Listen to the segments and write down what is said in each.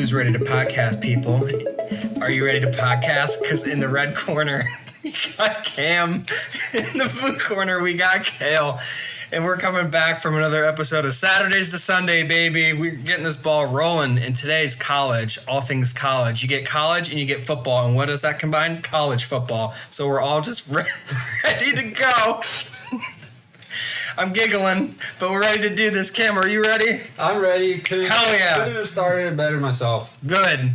Who's ready to podcast, people? Are you ready to podcast? Because in the red corner, we got Cam. In the blue corner, we got Kale. And we're coming back from another episode of Saturdays to Sunday, baby. We're getting this ball rolling. And today's college, all things college. You get college and you get football. And what does that combine? College football. So we're all just ready to go. I'm giggling, but we're ready to do this. Cam, are you ready? I'm ready. Hell yeah. Couldn't have started better myself. Good.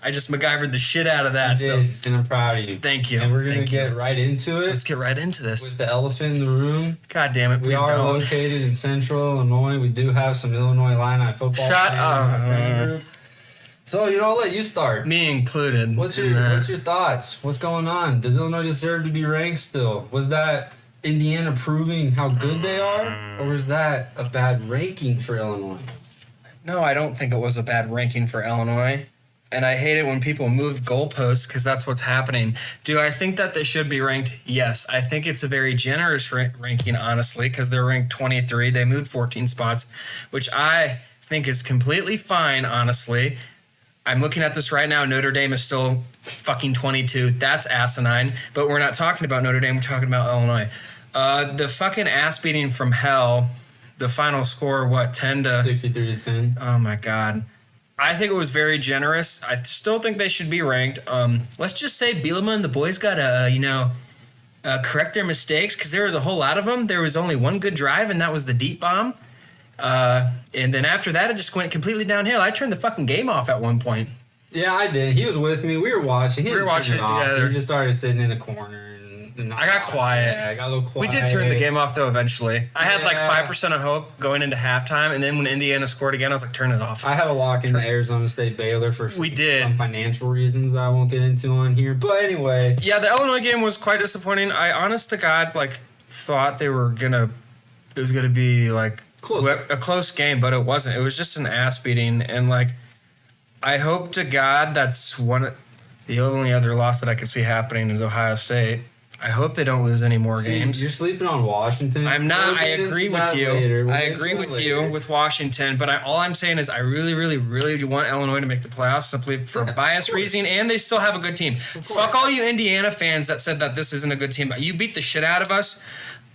I just MacGyvered the shit out of that. You did, and I'm proud of you. Thank you. And we're going to get right into it. Let's get right into this. With the elephant in the room. God damn it, please We are don't. located in central Illinois. We do have some Illinois Illini football. Shut up. So, I'll let you start. Me included. What's your thoughts? What's going on? Does Illinois deserve to be ranked still? Was that Indiana proving how good they are? Or was that a bad ranking for Illinois? No, I don't think it was a bad ranking for Illinois. And I hate it when people move goalposts because that's what's happening. Do I think that they should be ranked? Yes. I think it's a very generous ranking, honestly, because they're ranked 23. They moved 14 spots, which I think is completely fine, honestly. I'm looking at this right now. Notre Dame is still fucking 22. That's asinine. But we're not talking about Notre Dame. We're talking about Illinois. The fucking ass beating from hell. The final score, 10 to 63 to 10. Oh my God. I think it was very generous. I still think they should be ranked. Let's just say Bielema and the boys got to, correct their mistakes because there was a whole lot of them. There was only one good drive, and that was the deep bomb. And then after that, it just went completely downhill. I turned the fucking game off at one point. Yeah, I did. He was with me. We were watching. We were watching it together. He just started sitting in a corner. I got quiet. Yeah, I got a little quiet. We did turn the game off, though, eventually. I had 5% of hope going into halftime, and then when Indiana scored again, I was like, turn it off. I had a lock in the Arizona State Baylor for some financial reasons that I won't get into on here. But anyway. Yeah, the Illinois game was quite disappointing. I, honest to God, thought it was going to be, close. A close game, but it wasn't. It was just an ass beating, and, I hope to God that's the only other loss that I could see happening is Ohio State. I hope they don't lose any more games. You're sleeping on Washington. I'm not. I agree with you. I agree with you with Washington, but all I'm saying is I really, really, really want Illinois to make the playoffs simply for bias reason, and they still have a good team. Fuck all you Indiana fans that said that this isn't a good team. You beat the shit out of us,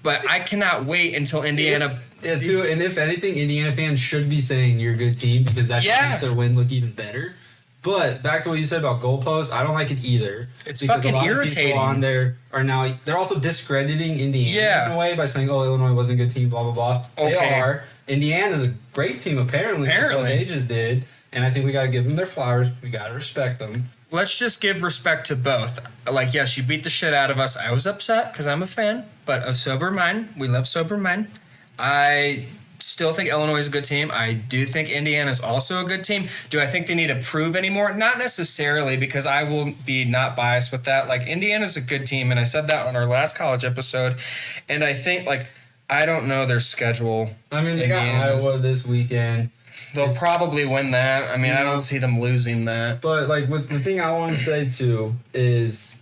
but I cannot wait until Indiana... and if anything, Indiana fans should be saying you're a good team because that makes their win look even better. But back to what you said about goalposts, I don't like it either. It's fucking irritating. Of people on there are now they're also discrediting Indiana in a way by saying, "Oh, Illinois wasn't a good team." Blah blah blah. Okay. They are. Indiana's a great team apparently. They just did, and I think we got to give them their flowers. We got to respect them. Let's just give respect to both. Yes, you beat the shit out of us. I was upset because I'm a fan, but of sober mind. We love sober mind. I still think Illinois is a good team. I do think Indiana is also a good team. Do I think they need to prove anymore? Not necessarily, because I will be not biased with that. Indiana's a good team, and I said that on our last college episode. And I think, I don't know their schedule. I mean, they got Iowa this weekend. They'll probably win that. I mean, I don't see them losing that. But, with the thing I want to say, too, is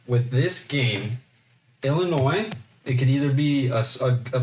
with this game, Illinois... It could either be a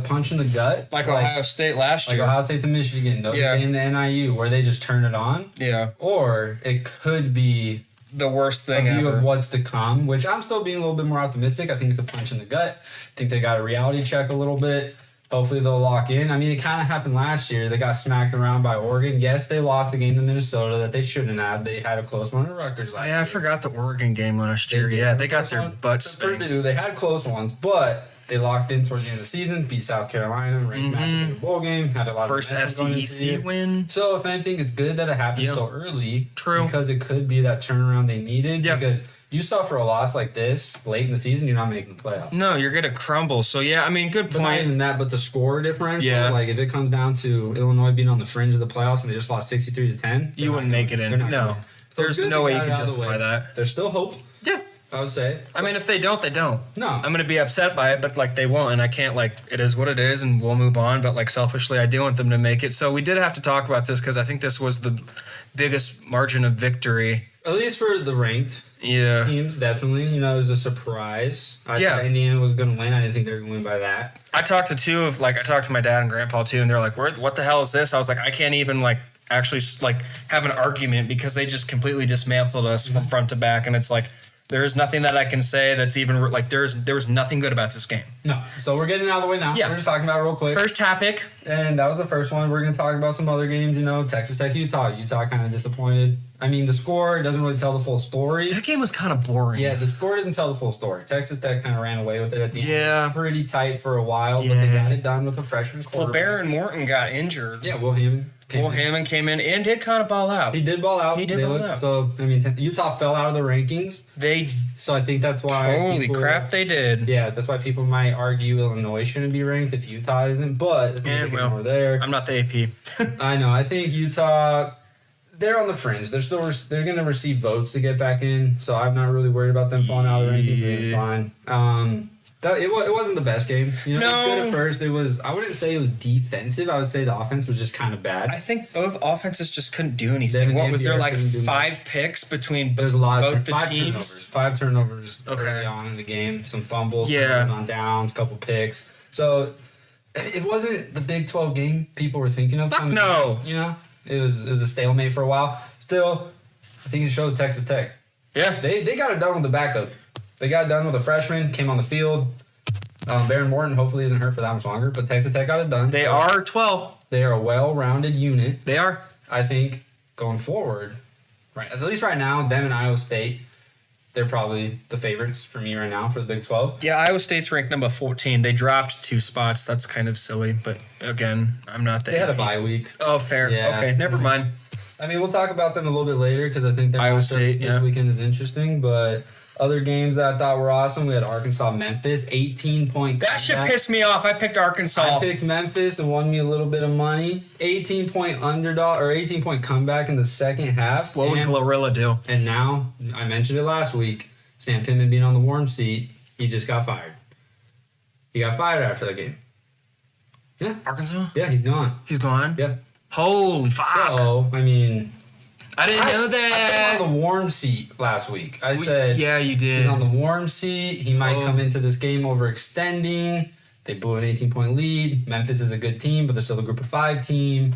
punch in the gut. Like Ohio State last year. Like Ohio State to Michigan. Notre Dame to NIU, where they just turn it on. Yeah. Or it could be the worst thing a view ever. Of what's to come, which I'm still being a little bit more optimistic. I think it's a punch in the gut. I think they got a reality check a little bit. Hopefully they'll lock in. I mean, it kind of happened last year. They got smacked around by Oregon. Yes, they lost the game to Minnesota that they shouldn't have. They had a close one to Rutgers last year. I forgot the Oregon game last year. They got their butts spanked. Purdue, they had close ones, but... They locked in towards the end of the season, beat South Carolina, ranked matchup in the bowl game, had a lot first of SEC win. So if anything, it's good that it happened so early. True. Because it could be that turnaround they needed. Yep. Because you suffer a loss like this late in the season, you're not making the playoffs. No, you're going to crumble. So, good point. But not even that, but the score differential. Yeah. If it comes down to Illinois being on the fringe of the playoffs and they just lost 63 to 10, you wouldn't make it in. No. There's no way you can justify that. There's still hope. Yeah. I would say. I mean, if they don't, they don't. No. I'm going to be upset by it, but, they won't, and I can't, it is what it is, and we'll move on, but, selfishly, I do want them to make it. So we did have to talk about this because I think this was the biggest margin of victory. At least for the ranked teams, definitely. It was a surprise. I thought Indiana was going to win. I didn't think they were going to win by that. I talked to I talked to my dad and grandpa, too, and they're like, what the hell is this? I was like, I can't even, actually like have an argument because they just completely dismantled us from front to back, and it's like there is nothing that I can say that's even like there was nothing good about this game. No. So we're getting it out of the way now. Yeah. We're just talking about it real quick. First topic. And that was the first one. We're going to talk about some other games, Texas Tech, Utah. Utah kind of disappointed. I mean, the score doesn't really tell the full story. That game was kind of boring. Yeah, the score doesn't tell the full story. Texas Tech kind of ran away with it at the end. Yeah. It was pretty tight for a while, but they got it done with a freshman quarterback. Well, Baron Morton got injured. Yeah, Will Hammond came in and did kind of ball out. He did ball out. So, I mean, Utah fell out of the rankings. So I think that's why. Holy crap, they did. Yeah, that's why people might argue Illinois shouldn't be ranked if Utah isn't, but it's more there. I'm not the AP. I know. I think Utah, they're on the fringe. They're going to receive votes to get back in, so I'm not really worried about them falling out of the rankings. It's fine. It wasn't the best game. It was good at first. I wouldn't say it was defensive. I would say the offense was just kind of bad. I think both offenses just couldn't do anything. What was there, like 5 picks between There's a lot both of the teams? 5 turnovers early on in the game. Some fumbles, Yeah. on downs, couple picks. So it wasn't the Big 12 game people were thinking of. Fuck no. It was a stalemate for a while. Still, I think it showed Texas Tech. Yeah. They got it done with the backup. They got it done with a freshman, came on the field. Baron Morton hopefully isn't hurt for that much longer, but Texas Tech got it done. They are 12. They are a well-rounded unit. They are. I think going forward, right? At least right now, them and Iowa State, they're probably the favorites for me right now for the Big 12. Yeah, Iowa State's ranked number 14. They dropped 2 spots. That's kind of silly, but again, I'm not the They had a AP. bye week. Oh, fair. Yeah. Okay, never mind. I mean, we'll talk about them a little bit later because I think their Iowa matchup State, this weekend is interesting. But other games that I thought were awesome, we had Arkansas-Memphis, 18-point That shit comeback. pissed me off. I picked Arkansas. I picked Memphis and won me a little bit of money. 18-point underdog or 18-point comeback in the second half. What would Glorilla do? And now, I mentioned it last week, Sam Pittman being on the warm seat, he just got fired. He got fired after the game. Yeah. Arkansas? Yeah, he's gone. He's gone? Yeah. Holy fuck. So, I mean, I didn't know that. I put him on the warm seat last week. I said, yeah, you did. He's on the warm seat. He might come into this game overextending. They blew an 18-point lead. Memphis is a good team, but they're still a group of 5 team.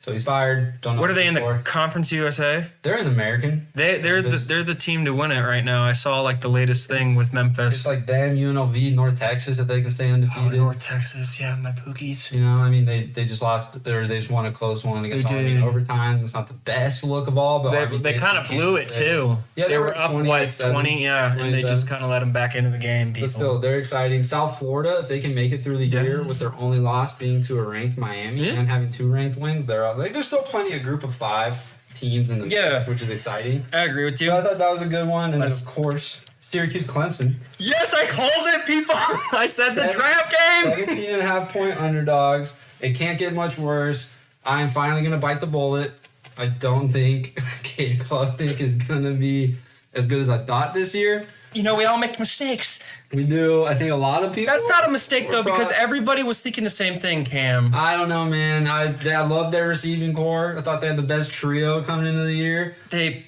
So he's fired. Don't know What are they in for. the Conference USA? They're in the American. They're the team to win it right now. I saw like the latest thing with Memphis. It's like them, UNLV, North Texas, if they can stay undefeated. North Texas, yeah, my Pookies. I mean, they just lost. They just won a close one against Army in overtime. It's not the best look of all, but they kind of blew it too. Yeah, they were up 20, yeah, and they just kind of let them back into the game. People. But still, they're exciting. South Florida, if they can make it through the year with their only loss being to a ranked Miami and having 2 ranked wins, there's still plenty of group of 5 teams in the mix, which is exciting. I agree with you. So I thought that was a good one, and then of course Syracuse Clemson. Yes, I called it, people. I said the trap game. 17.5-point underdogs. It can't get much worse. I'm finally gonna bite the bullet. I don't think Cade Klubnik is gonna be as good as I thought this year. We all make mistakes. We do. I think a lot of people. That's not a mistake though, because everybody was thinking the same thing, Cam. I don't know, man. I love their receiving core. I thought they had the best trio coming into the year. I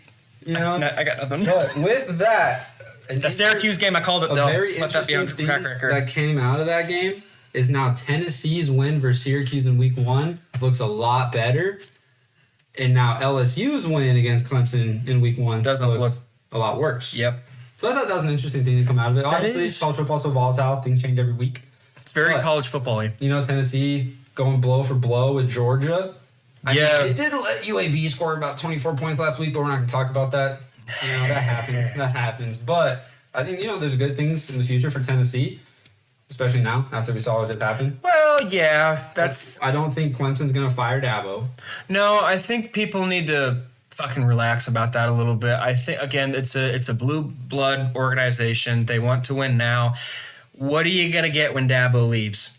got nothing. But with that, the Syracuse game, I called it though. Very Let that be on interesting track thing record. that came out of that game is now Tennessee's win versus Syracuse in week 1 looks a lot better. And now LSU's win against Clemson in week 1 doesn't look a lot worse. Yep. So I thought that was an interesting thing to come out of it. Obviously, college football's so volatile. Things change every week. It's very college football-y. Tennessee going blow for blow with Georgia. I mean, it did let UAB score about 24 points last week, but we're not going to talk about that. That happens. That happens. But I think, there's good things in the future for Tennessee, especially now after we saw what just happened. Well, yeah. I don't think Clemson's going to fire Dabo. No, I think people need to fucking relax about that a little bit. I think, again, it's a blue blood organization. They want to win now. What are you going to get when Dabo leaves?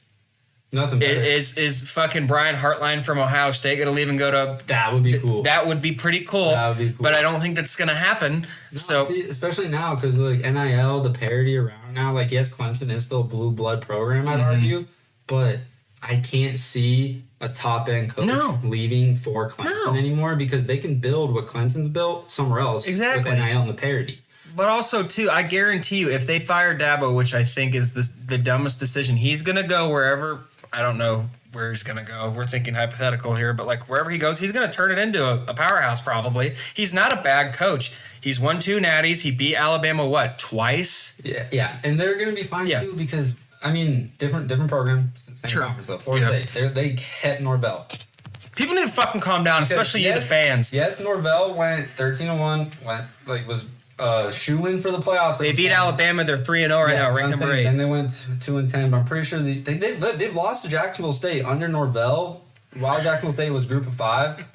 Nothing better. Is fucking Brian Hartline from Ohio State going to leave and go to... That would be cool. That would be pretty cool. That would be cool. But I don't think that's going to happen. No, so see, especially now because NIL, the parity around now, yes, Clemson is still a blue blood program, I'd argue, but I can't see a top-end coach leaving for Clemson anymore because they can build what Clemson's built somewhere else with NIL and the parity. But also, too, I guarantee you, if they fire Dabo, which I think is the dumbest decision, he's going to go wherever, I don't know, where he's going to go. We're thinking hypothetical here, but like wherever he goes, he's going to turn it into a powerhouse probably. He's not a bad coach. He's won 2 natties. He beat Alabama, twice? Yeah. And they're going to be fine too because, I mean, different programs, same conference though. Florida State, they kept Norvell. People need to fucking calm down, especially you, the fans. Yes, Norvell went 13-1, was shoe-in for the playoffs. They beat Alabama. They're 3-0 right now, ranked number 8. And they went 2-10. But I'm pretty sure they've lost to Jacksonville State under Norvell. While Jacksonville State was Group of 5,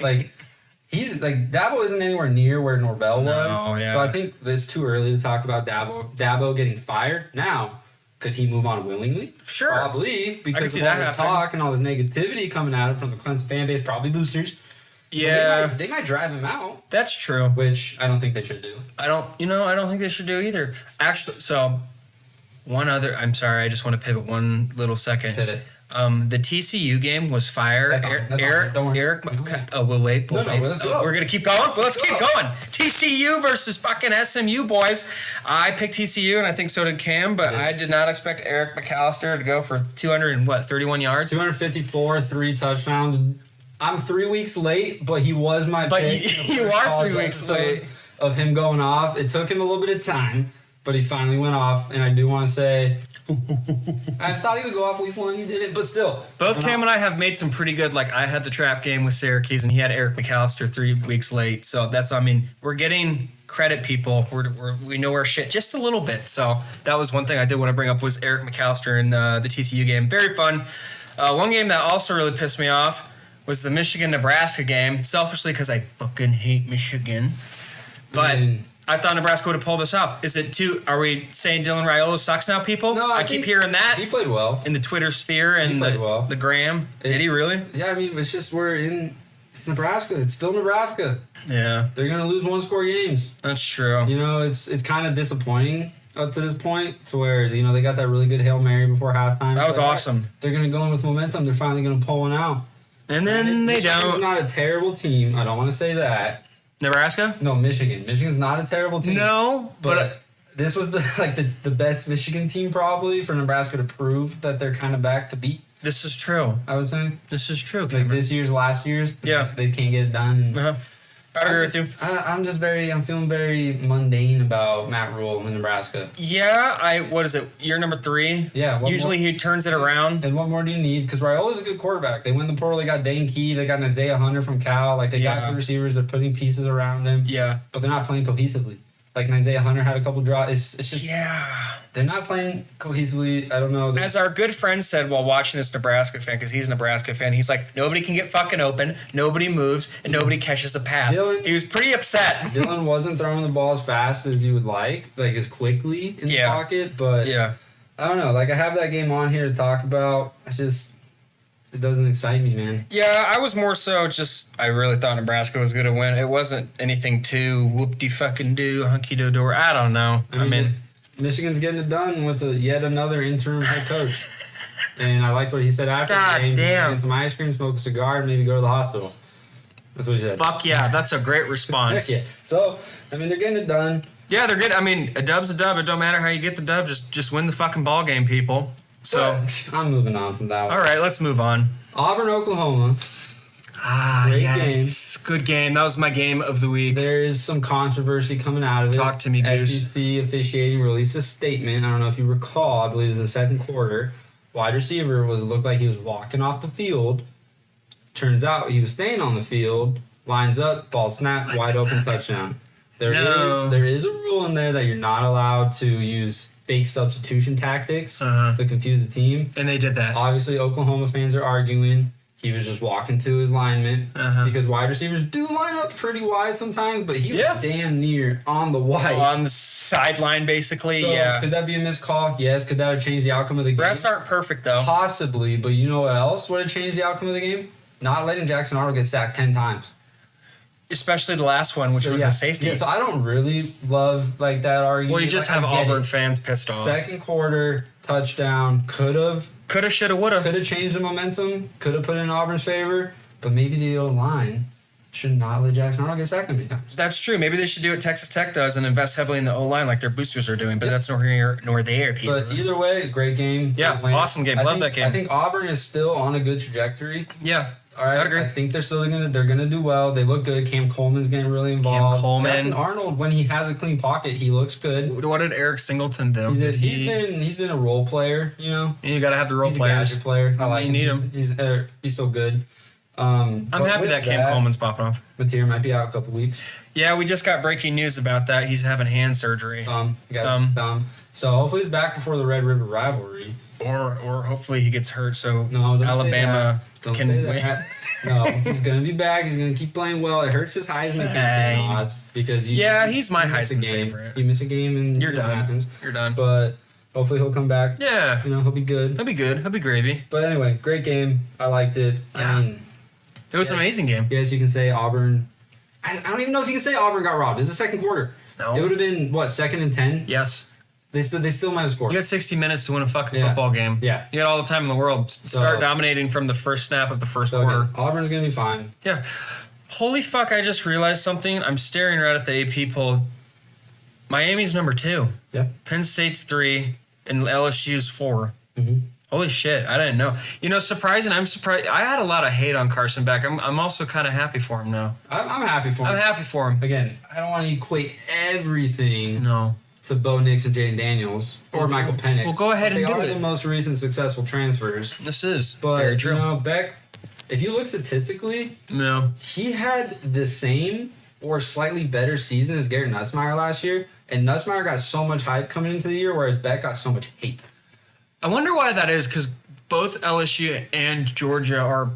he's Dabo isn't anywhere near where Norvell was. So I think it's too early to talk about Dabo getting fired now. Could he move on willingly? Sure. Probably, because of all this talk and all this negativity coming at him from the Clemson fan base, probably boosters. Yeah. So they might drive him out. That's true. Which I don't think they should do. I don't think they should do either. Actually, so one other, I'm sorry, I just want to pivot one little second. Pivot. The TCU game was fire. Eric. Oh, we'll wait. Let's go. We're gonna keep going. Well, let's keep going. TCU versus fucking SMU, boys. I picked TCU, and I think so did Cam. But I did not expect Eric McAllister to go for 231 yards, 254, 3 touchdowns. I'm 3 weeks late, but he was my pick. You are 3 weeks late of him going off. It took him a little bit of time, but he finally went off. And I do want to say, I thought he would go off week 1. He didn't, but still. Both Cam and I have made some pretty good. Like I had the trap game with Syracuse, and he had Eric McAllister 3 weeks late. So that's, we're getting credit, people. We know our shit just a little bit. So that was one thing I did want to bring up was Eric McAllister in the TCU game. Very fun. One game that also really pissed me off was the Michigan-Nebraska game. Selfishly, because I fucking hate Michigan. But I thought Nebraska would have pulled this off. Are we saying Dylan Raiola sucks now, people? No, I keep hearing that. He played well. In the Twitter sphere and the gram. Did he really? Yeah, it's just it's Nebraska. It's still Nebraska. Yeah. They're going to lose 1-score games. That's true. It's kind of disappointing up to this point to where, they got that really good Hail Mary before halftime. That was awesome. They're going to go in with momentum. They're finally going to pull one out. And then they don't. Michigan's not a terrible team. I don't want to say that. Nebraska? No, Michigan. Michigan's not a terrible team. No, but this was the best Michigan team probably for Nebraska to prove that they're kind of back to beat. This is true. I would say. This is true. This year's, last year's. Yeah. They can't get it done. Uh-huh. I agree with you. I'm feeling very mundane about Matt Rule in Nebraska. Yeah, what is it? Year number 3? Yeah. Usually he turns it around. And what more do you need? Because Raiola's a good quarterback. They win the portal. They got Dane Key. They got Isaiah Hunter from Cal. They got good receivers. They're putting pieces around them. Yeah. But they're not playing cohesively. Isaiah Hunter had a couple drops. It's just they're not playing cohesively. I don't know. As our good friend said while watching this Nebraska fan, because he's a Nebraska fan, he's like, nobody can get fucking open, nobody moves, and nobody catches a pass. He was pretty upset. Dylan wasn't throwing the ball as fast as you would like as quickly in the pocket, but I don't know. I have that game on here to talk about. It doesn't excite me, man. Yeah, I was more so I really thought Nebraska was going to win. It wasn't anything too whoop-de-fucking-do, hunky-do-door. I don't know. Michigan's getting it done with yet another interim head coach. And I liked what he said after the game. Damn. Get some ice cream, smoke a cigar, and maybe go to the hospital. That's what he said. Fuck yeah, that's a great response. Heck yeah. So, they're getting it done. Yeah, they're good. A dub's a dub. It don't matter how you get the dub. Just win the fucking ball game, people. So I'm moving on from that one. All right, let's move on. Auburn, Oklahoma. Great game. Good game. That was my game of the week. There is some controversy coming out of it. Talk to me, Goose. SEC officiating released a statement. I don't know if you recall. I believe it was the second quarter. Wide receiver looked like he was walking off the field. Turns out he was staying on the field. Lines up, ball snapped, wide open touchdown. There is a rule in there that you're not allowed to use fake substitution tactics to confuse the team. And they did that. Obviously, Oklahoma fans are arguing. He was just walking to his lineman because wide receivers do line up pretty wide sometimes, but he was damn near on the white. On the sideline, basically, So, could that be a missed call? Yes. Could that have changed the outcome of the game? Refs aren't perfect, though. Possibly, but you know what else would have changed the outcome of the game? Not letting Jackson Arnold get sacked 10 times. Especially the last one, which was a safety. Yeah, so I don't really love that argument. Well, you just have Auburn fans pissed off. Second quarter, touchdown, coulda, shoulda, woulda. Could have changed the momentum, could have put it in Auburn's favor, but maybe the O-line should not let Jackson Arnold get sacked that many times. That's true. Maybe they should do what Texas Tech does and invest heavily in the O-line like their boosters are doing, but that's nor here nor there, people. But either way, great game. Yeah, awesome game. Love that game. I think Auburn is still on a good trajectory. Yeah. All right, I'd agree. I think they're gonna do well. They look good. Cam Coleman's getting really involved. Cam Coleman. Jackson Arnold, when he has a clean pocket, he looks good. What did Eric Singleton do? He's been a role player, you know. You got to have the role He's players. a gadget player. I like You him. need him. He's so good. I'm happy that Cam Coleman's popping off. Mateer might be out a couple weeks. Yeah, we just got breaking news about that. He's having hand surgery. Thumb. So hopefully he's back before the Red River rivalry. Or hopefully he gets hurt so No, don't Alabama say that. can Don't say win. that. No, he's gonna be back. He's gonna keep playing well. It hurts his Heisman Fine. odds because He's my miss a Heisman game. favorite. You miss a game and You're it done. happens. You're done. But hopefully he'll come back. Yeah. You know, he'll be good. He'll be good. He'll be gravy. But anyway, great game. I liked it. Yeah. I mean, It was an amazing game. yes, you can say Auburn. I don't even know if you can say Auburn got robbed. It's the second quarter. No. It would have been what, 2nd and 10? Yes. They still might have scored. You got 60 minutes to win a fucking Yeah. football game. Yeah. You got all the time in the world. Start dominating from the first snap of the first So quarter. again, Auburn's gonna be fine. Yeah. Holy fuck, I just realized something. I'm staring right at the AP poll. Miami's number 2. Yeah. Penn State's 3. And LSU's 4. Mm-hmm. Holy shit, I didn't know. You know, surprising, I'm surprised. I had a lot of hate on Carson Beck. I'm also kind of happy for him now. I'm happy for him. I'm happy for him. Again, I don't want to equate everything No. to Bo Nix and Jaden Daniels or Michael Penix. Well, go ahead They and do are it. the most recent successful transfers. This is But, very true. you know, Beck, if you look statistically, No. he had the same or slightly better season as Garrett Nussmeier last year. And Nussmeier got so much hype coming into the year, whereas Beck got so much hate. I wonder why that is, because both LSU and Georgia are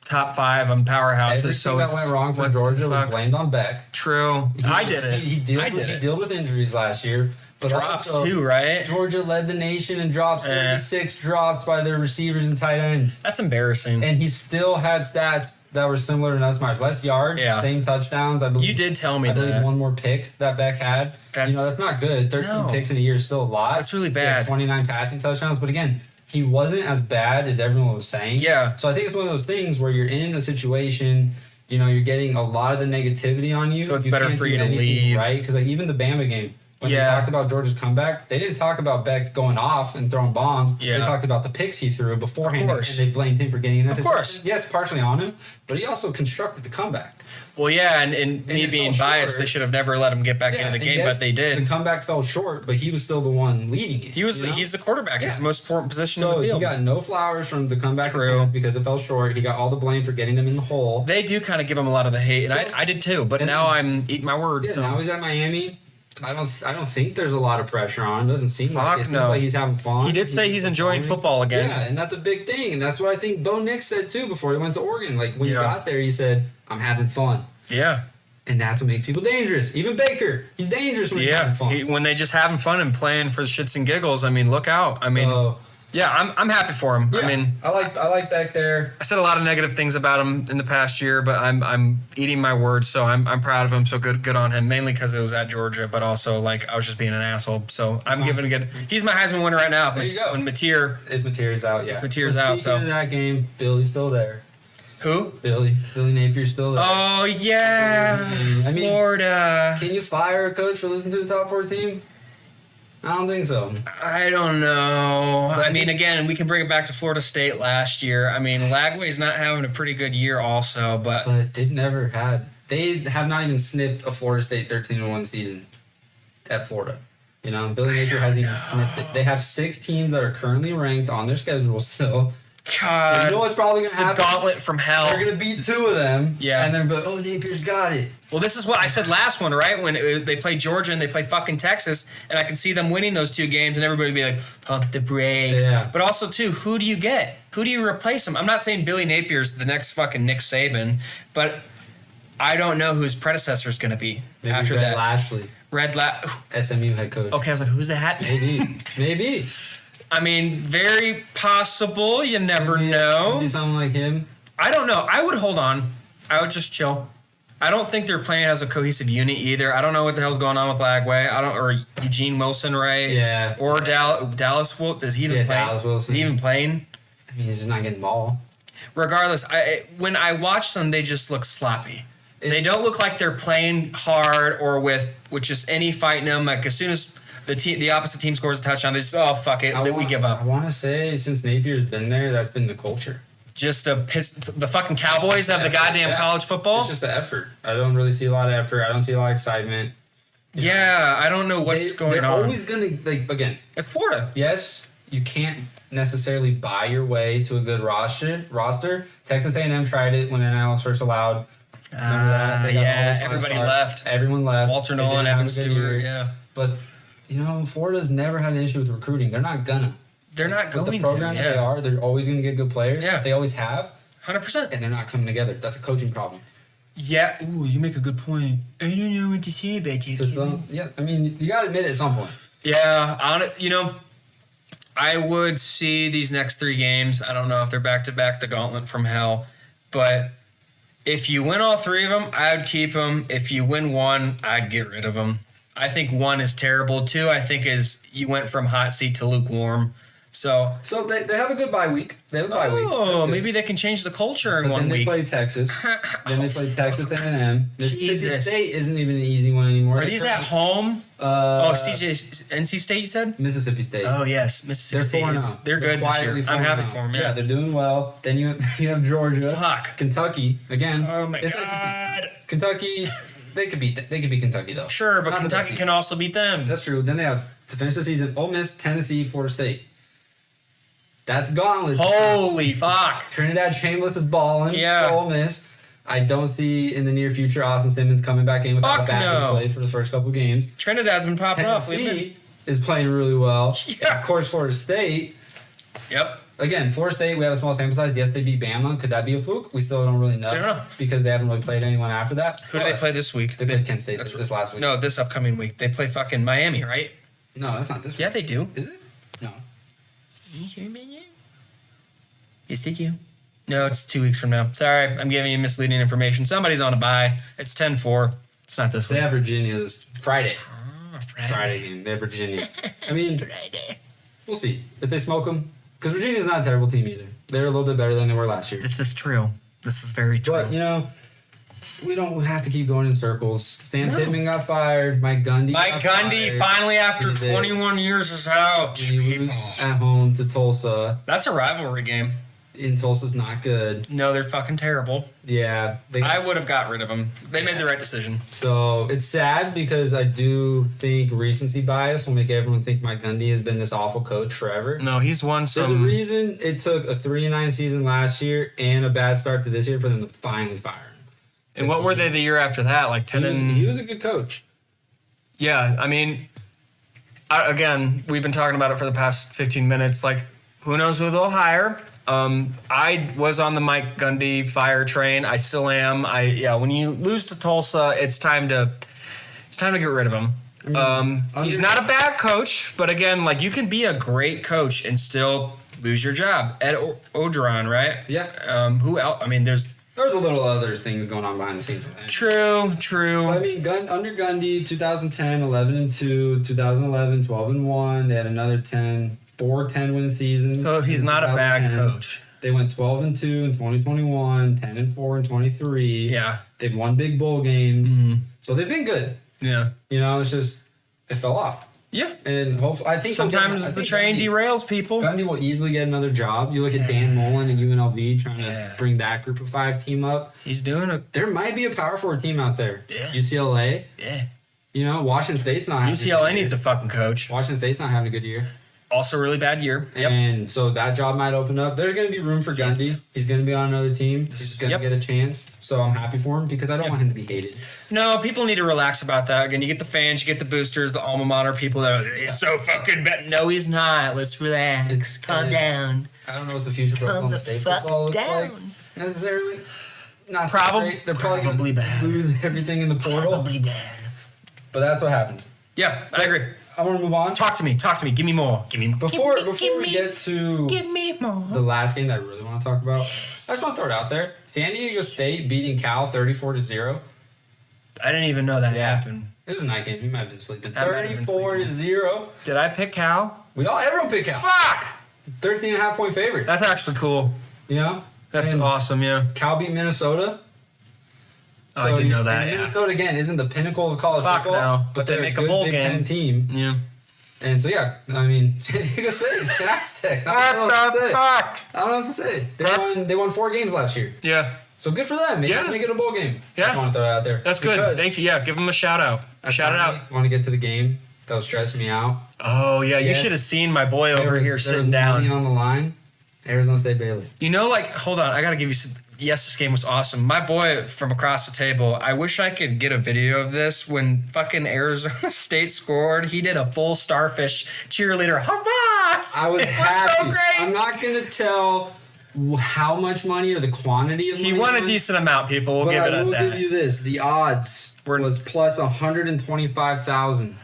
top 5 on powerhouses. Everything So that it's, went wrong for what the Georgia was fuck? blamed on Beck. True. I did it. He I did it. dealt with injuries last year. But Drops also, too, right? Georgia led the nation in drops, 36 drops by their receivers and tight ends. That's embarrassing. And he still had stats that were similar to Nussmeier's. Less yards, Yeah. same touchdowns. I believe You did tell me I believe that. one more pick that Beck had. That's not good. 13 No. picks in a year is still a lot. That's really He had bad. 29 passing touchdowns. But again, he wasn't as bad as everyone was saying. Yeah. So I think it's one of those things where you're in a situation, you know, you're getting a lot of the negativity on you. So it's You better can't for do you to anything leave. right? Because like even the Bama game, when they Yeah. talked about Georgia's comeback, they didn't talk about Beck going off and throwing bombs. Yeah. They talked about the picks he threw beforehand, Of course. and they blamed him for getting in that Of course. situation. Yes, partially on him, but he also constructed the comeback. Well, yeah, and me it being fell biased, short. they should have never let him get back into the and game, yes, but they did. The comeback fell short, but he was still the one leading it. He was. you know? He's the quarterback. Yeah. He's the most important position in So the he field. got no flowers from the comeback True. attempt because it fell short. He got all the blame for getting them in the hole. They do kind of give him a lot of the hate, and So- I did too. But and now then- I'm eating my words. Yeah, so. now he's at Miami. I don't think there's a lot of pressure on him. Doesn't seem like Fuck it. It seems no. like he's having fun. He did say he's enjoying performing. football again. Yeah, and that's a big thing. And that's what I think Bo Nix said too before he went to Oregon. Like when Yeah. he got there, he said, "I'm having fun." Yeah. And that's what makes people dangerous. Even Baker, he's dangerous when he's having Yeah, fun. when they just having fun and playing for the shits and giggles. I mean, look out. I mean, So, yeah, I'm happy for him. yeah, I mean, I like back there. I said a lot of negative things about him in the past year, but I'm eating my words, so I'm proud of him. So good on him. Mainly because it was at Georgia, but also like I was just being an asshole. So I'm giving a good. He's my Heisman winner right now. There you go. When Mateer, If Material's out, yeah. If Material's Well, out, speaking so- of that game, Billy's still there. who? Billy Napier's still there. Oh yeah, I mean- Florida. Can you fire a coach for listening to the top 4 team? I don't think so. I don't know. But I mean, again, we can bring it back to Florida State last year. I mean, Lagway's not having a pretty good year, also, but But they have not even sniffed a Florida State 13-1 season at Florida. You know, Billy Napier hasn't even sniffed it. They have 6 teams that are currently ranked on their schedule still. God, So you know what's probably going it's to a happen? gauntlet from hell. They're going to beat 2 of them. Yeah. And they're like, oh, Napier's got it. Well, this is what I said last one, right? When they played Georgia and they played fucking Texas, and I can see them winning those 2 games, and everybody would be like, pump the brakes. Yeah. But also, too, who do you get? Who do you replace him? I'm not saying Billy Napier's the next fucking Nick Saban, but I don't know who his predecessor is going to be Maybe after Red that. Lashley, SMU head coach. Okay, I was like, who's that? Maybe. I mean, very possible. You never Maybe know. someone like him. I don't know. I would hold on. I would just chill. I don't think they're playing as a cohesive unit either. I don't know what the hell's going on with Lagway. Or Eugene Wilson, right? Yeah. Or Dallas Wilson. Does he even play? Dallas Wilson. Is he even playing? I mean, he's just not getting ball. Regardless, when I watch them, they just look sloppy. They don't look like they're playing hard or with just any fight in them. Like as soon as the opposite team scores a touchdown, they just fuck it, we give up. I want to say since Napier's been there, that's been the culture. Just to piss the fucking Cowboys of the goddamn college football. It's just the effort. I don't really see a lot of effort. I don't see a lot of excitement. Yeah, I don't know what's going on. They're always gonna again. It's Florida. Yes, you can't necessarily buy your way to a good roster. Texas A&M tried it when NIL was first allowed. Remember that? Everybody left. Everyone left. Walter Nolan, Evan Stewart, yeah. But Florida's never had an issue with recruiting. They're not gonna. They're not going to. The program that they are, they're always going to get good players. Yeah. They always have. 100%. And they're not coming together. That's a coaching problem. Yeah. Ooh, you make a good point. I don't know what to say about you. I mean, you got to admit it at some point. Yeah. I would see these next 3 games. I don't know if they're back-to-back, the gauntlet from hell. But if you win all 3 of them, I would keep them. If you win 1, I'd get rid of them. I think 1 is terrible. 2, I think, is you went from hot seat to lukewarm. So they have a good bye week. They have a bye week. Oh, maybe they can change the culture in 1 week. Then they play Texas. Then they play Texas A&M. Mississippi State isn't even an easy one anymore. Are these at home? NC State, you said? Mississippi State. Oh, yes. Mississippi State. They're good this year. I'm happy for them. Yeah, they're doing well. Then you have Georgia. Fuck. Kentucky. Again. Oh, my God. Kentucky. They could beat Kentucky, though. Sure, but Kentucky can also beat them. That's true. Then they have, to finish the season, Ole Miss, Tennessee, Florida State. That's gauntlet. Holy fuck. Trinidad Chambliss is balling for Ole Miss. I don't see in the near future Austin Simmons coming back in without a backup play for the first couple games. Trinidad's been popping off. Tennessee is playing really well. Yeah. And of course, Florida State. Yep. Again, Florida State, we have a small sample size. Yes, they beat Bama. Could that be a fluke? We still don't really know. I don't know. Because they haven't really played anyone after that. Who do they play this week? They played Kent State this last week. No, this upcoming week. They play fucking Miami, right? No, that's not this week. Yeah, they do. Is it? No. Yes, they do. No, it's 2 weeks from now. Sorry, I'm giving you misleading information. Somebody's on a bye. It's 10-4. It's not this week. They have Virginia this Friday. Oh, Friday game. They have Virginia. I mean, Friday. We'll see if they smoke them. Because Virginia's not a terrible team either. They're a little bit better than they were last year. This is true. This is very true. But, we don't have to keep going in circles. Sam Pittman got fired. Mike Gundy finally, after 21 years, is out. You lose at home to Tulsa. That's a rivalry game. And Tulsa's not good. No, they're fucking terrible. Yeah. I would have got rid of them. They made the right decision. So it's sad because I do think recency bias will make everyone think Mike Gundy has been this awful coach forever. No, he's won some. There's a reason it took a 3-9 season last year and a bad start to this year for them to finally fire him. And what were they the year after that? Like 10 and... He was a good coach. Yeah, I mean, again, we've been talking about it for the past 15 minutes. Like, who knows who they'll hire? I was on the Mike Gundy fire train. I still am. When you lose to Tulsa, it's time to get rid of him. He's not a bad coach, but again, like you can be a great coach and still lose your job. Ed Ogeron, right? Yeah. Who else? I mean, there's a little other things going on behind the scenes with him. True. Well, I mean, under Gundy, 2010, 11-2, 2011, 12-1. They had another 4 10-win seasons. So he's not a bad coach. They went 12-2 in 2021, 10-4 in 23. Yeah. They've won big bowl games. Mm-hmm. So they've been good. Yeah. It's just it fell off. Yeah. And hopefully, I think sometimes the train derails people. Gundy will easily get another job. You look at Dan Mullen and UNLV trying to bring that group of 5 team up. He's doing it. There might be a Power 4 team out there. Yeah. UCLA. Yeah. Washington State's not having UCLA needs a fucking coach. Washington State's not having a good year. Also really bad year. Yep. And so that job might open up. There's going to be room for Gundy. He's going to be on another team. He's going to get a chance. So I'm happy for him because I don't want him to be hated. No, people need to relax about that. Again, you get the fans, you get the boosters, the alma mater people that are he's so fucking bad. No, he's not. Let's relax. Calm down. I don't know what the future for Oklahoma State football looks like necessarily. Not probably. They're probably bad. Lose everything in the portal. Probably bad. But that's what happens. Yeah, I agree. I want to move on. Talk to me. Give me more. Before we get to the last game that I really want to talk about, I just want to throw it out there. San Diego State beating Cal 34-0. I didn't even know that happened. It was a night game. You might have been sleeping. 34-0. Did I pick Cal? Everyone picked Cal. Fuck! 13.5 point favorite. That's actually cool. That's awesome, yeah. Cal beat Minnesota. Oh, I didn't know that. And Yeah. Minnesota again isn't the pinnacle of college Fuck football, no, but they they're make a good bowl Big game. Ten team. Yeah. And so yeah, I mean, San Diego State, fantastic. I don't know what to say. I don't know what to say. They won 4 games last year. Yeah. So good for them. Make it a bowl game. Yeah. Just want to throw it out there. That's good. Thank you. Yeah, give them a shout out. Shout it out. Want to get to the game? That was stressing me out. Oh yeah, you Yes. should have seen my boy over here sitting There was money down. on the line. Arizona State Baylor. You know, like, hold on, I gotta give you some. Yes, this game was awesome. My boy from across the table, I wish I could get a video of this. When fucking Arizona State scored, he did a full starfish cheerleader. Hamas! I was it happy. was so great. I'm not gonna tell how much money or the quantity of money. He won a decent amount, people. We'll but give it I at will that. give you this: the odds was plus 125,000.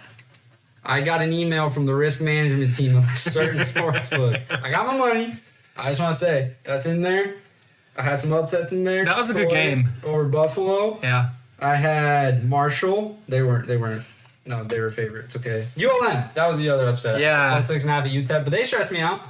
I got an email from the risk management team of a certain sportsbook. I got my money. I just want to say that's in there. I had some upsets in there. That was a good game. Over Buffalo. Yeah. I had Marshall. They weren't. No, they were favorites. Okay. ULM. That was the other upset. Yeah. Plus 6.5 at UTEP, but they stressed me out.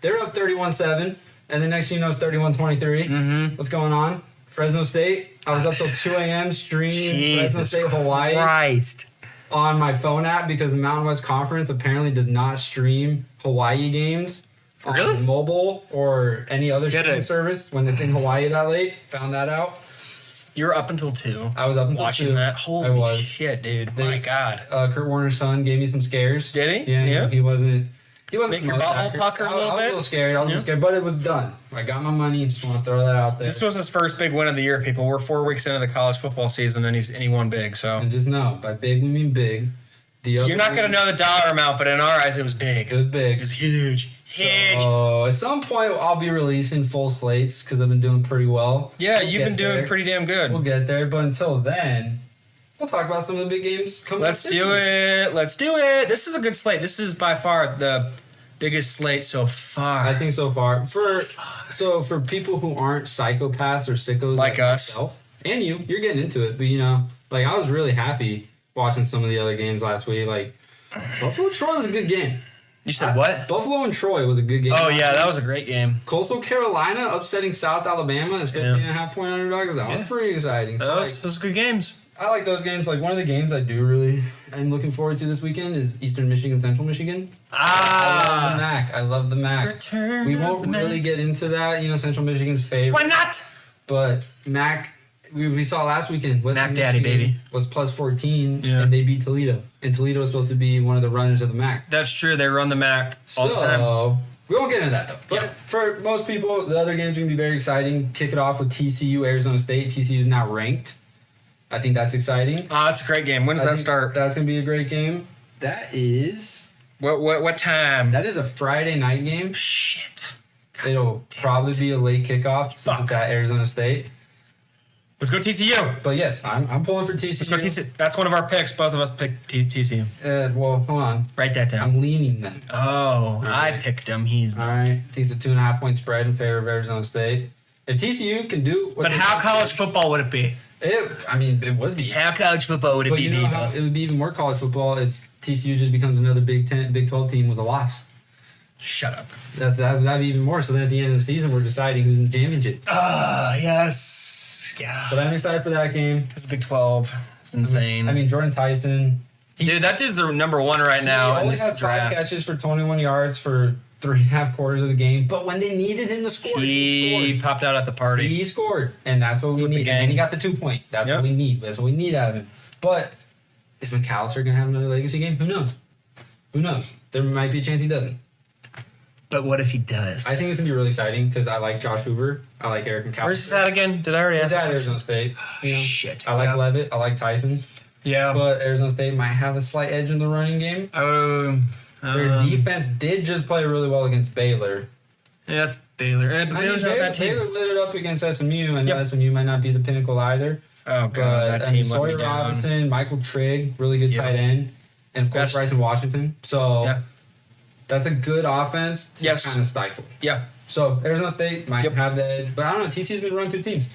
They were up 31-7, and the next thing you know, it's 31-23. Mm-hmm. What's going on? Fresno State. I was up till 2 a.m. streaming Fresno Jesus State, Hawaii Christ. on my phone app because the Mountain West Conference apparently does not stream Hawaii games on Really? mobile or any other Get streaming it. service when it's in Hawaii that late. Found that out. You were up until 2. I was up until Watching 2. that. I Holy was. shit, dude. They- My God. Kurt Warner's son gave me some scares. Did he? Yeah. Yeah. He wasn't. He wasn't. Make your the most butthole accurate. pucker a little I was bit? a little scared. I was a little scared, but it was done. I got my money. Just want to throw that out there. This was his first big win of the year, people. We're 4 weeks into the college football season, and he won big. So And just know, by big we mean big. The other you're not gonna know the dollar amount, but in our eyes, it was big. It was big. It was huge. Huge. So at some point, I'll be releasing full slates because I've been doing pretty well. Yeah, We'll you've get been doing there. pretty damn good. We'll get there, but until then, we'll talk about some of the big games coming. Let's up this do week. it. Let's do it. This is a good slate. This is by far the biggest slate so far. I think so far. For people who aren't psychopaths or sickos Like us. myself, and you're getting into it, but like I was really happy watching some of the other games last week. Like Buffalo Troy was a good game. You said what? Buffalo and Troy was a good game. Oh yeah, that was a great game. Coastal Carolina upsetting South Alabama as 15.5 point underdogs. That was pretty exciting. So Those good games. I like those games. Like one of the games I'm looking forward to this weekend is Eastern Michigan, Central Michigan. I love the MAC. Return We of won't the Mac. really get into that. Central Michigan's favorite. Why not? But MAC, we saw last weekend. Western Mac Daddy, Michigan baby. was plus 14, Yeah. and they beat Toledo. And Toledo was supposed to be one of the runners of the MAC. That's true. They run the MAC all the time. So we won't get into that though. But Yeah. for most people, the other games are gonna be very exciting. Kick it off with TCU, Arizona State. TCU is now ranked. I think that's exciting. It's a great game. When does I that think start? That's gonna be a great game. That is What time? a Friday night game. Shit. It'll probably be a late kickoff since Fuck. it's at Arizona State. Let's go TCU. But yes, I'm pulling for TCU. Let's go TCU. That's one of our picks. Both of us picked TCU. Well, hold on. Write that down. I'm leaning them. Oh, I Right. picked him. He's All right. I think it's a 2.5 point spread in favor of Arizona State. If TCU can do what But they how did- college football would it be? it would be. How college football would it But be, you know how Bevo? it would be even more college football if TCU just becomes another Big 12 team with a loss. Shut up. That'd be even more. So then at the end of the season, we're deciding who's in the championship. Yes. Yeah. But I'm excited for that game. It's Big 12. It's insane. I mean, Jordan Tyson. dude, that dude's the number one right now He in only this had 5 draft. catches for 21 yards for 3.5 quarters of the game. But when they needed him to score, he He scored. popped out at the party. He scored, and that's what we with the need. gang. And he got the 2 point. That's Yep. what we need. That's what we need out of him. But is McAllister gonna have another legacy game? Who knows? Who knows? There might be a chance he doesn't. But what if he does? I think it's gonna be really exciting because I like Josh Hoover. I like Eric McAllister. Where's this at again? Did I already ask? It's at Arizona State. Shit. I like Yeah. Levitt. I like Tyson. Yeah. But Arizona State might have a slight edge in the running game. Their defense did just play really well against Baylor. Yeah, that's Baylor. But I mean, Baylor's not a bad team. Baylor lit it up against SMU, and Yep. SMU might not be the pinnacle either. Oh god, But that team let Sawyer me down. Robinson, Michael Trigg, really good Yep. tight end, and of course Best. Bryson Washington. So Yeah. that's a good offense to Yes. kind of stifle. Yeah. So Arizona State might Yep. have the edge, but I don't know. TCU's been running through teams.